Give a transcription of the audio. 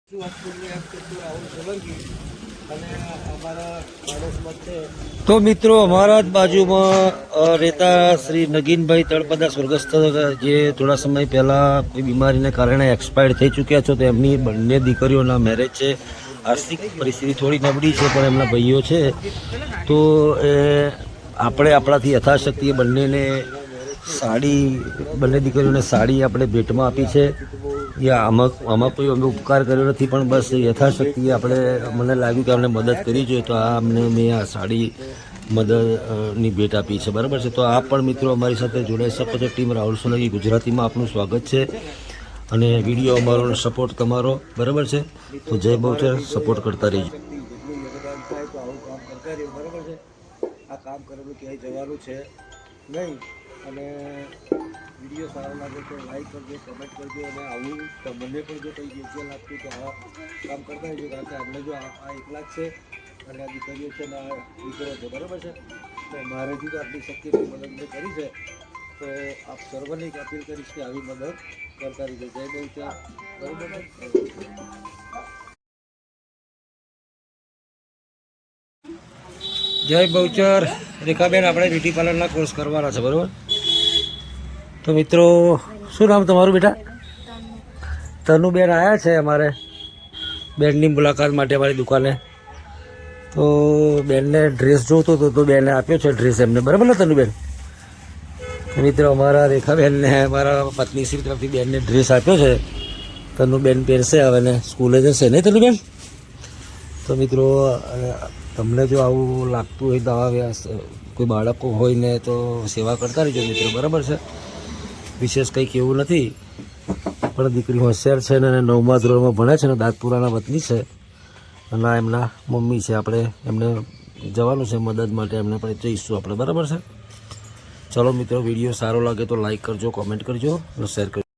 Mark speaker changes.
Speaker 1: તો મિત્રો અમારા જ બાજુમાં રહેતા શ્રી નગીનભાઈ તળપદા સ્વર્ગસ્થ જે થોડા સમય પહેલાં કોઈ બીમારીને કારણે એક્સપાયર્ડ થઈ ચૂક્યા છો, તો એમની બંને દીકરીઓના મેરેજ છે. આર્થિક પરિસ્થિતિ થોડી નબળી છે, પણ એમના ભાઈઓ છે, તો આપણે આપણાથી યથાશક્તિ બંનેને સાડી, બંને દીકરીઓને સાડી આપણે ભેટમાં આપી છે. યા આમાં કોઈ અમે ઉપકાર કર્યો નથી, પણ બસ યથાશક્તિ આપણે, મને લાગ્યું કે અમને મદદ કરવી જોઈએ, તો આ અમને મેં આ સાડી મદદની ભેટ આપી છે. બરાબર છે. તો આપ પણ મિત્રો અમારી સાથે જોડાઈ શકો છો. ટીમ રાહુલ સોલંકી ગુજરાતીમાં આપનું સ્વાગત છે અને વિડીયો અમારો સપોર્ટ તમારો. બરાબર છે. તો જય બહુચર, સપોર્ટ કરતા રહીજો. બરાબર છે. આ કામ કરેલું ક્યાંય જવાનું છે નહીં. અને વિડીયો સારો લાગે તો લાઈક કરજો, કમેન્ટ કરજો. અને આવું તમને પણ જો કંઈ યોગ્ય લાગતું તો આ કામ કરતા રહેજો, કારણ કે આપણે જો આ એકલા જ છે અને આ દીકરીઓ છે ને આ દીકરો છે. બરાબર છે. તો મારેથી તો આટલી શક્તિની મદદ મેં કરી છે, તો આપ સર્વને એક અપીલ કરીશ કે આવી મદદ કરતા રહીજો. જય બહુચર. બરાબર છે. જય બહુચર. રેખાબેન, આપણે બ્યુટી પાર્લરના કોર્સ કરવાના છે. બરાબર. તો મિત્રો, શું નામ તમારું બેટા? તનુબેન આવ્યા છે અમારે બેનની મુલાકાત માટે અમારી દુકાને. તો બેનને ડ્રેસ જોતો હતો, તો બેને આપ્યો છે ડ્રેસ એમને. બરાબર ને તનુબેન? તો મિત્રો, અમારા રેખાબેનને અમારા પત્નીશ્રી તરફથી બેનને ડ્રેસ આપ્યો છે. તનુબેન પહેરશે હવે ને સ્કૂલે જશે, નહીં તનુબેન? તો મિત્રો, તમને જો આવું લાગતું હોય તો આવા કોઈ બાળકો હોય ને તો સેવા કરતા રહીજો મિત્રો. બરાબર છે. વિશેષ કંઈક એવું નથી, પણ દીકરી હોશિયાર છે ને 9મા ધોરણમાં ભણે છે ને દાંતપુરાના વતની છે, અને એમના મમ્મી છે. આપણે એમને જવાનું છે મદદ માટે, એમને પણ જઈશું આપણે. બરાબર છે. ચલો મિત્રો, વિડીયો સારો લાગે તો લાઈક કરજો, કોમેન્ટ કરજો અને શેર કરજો.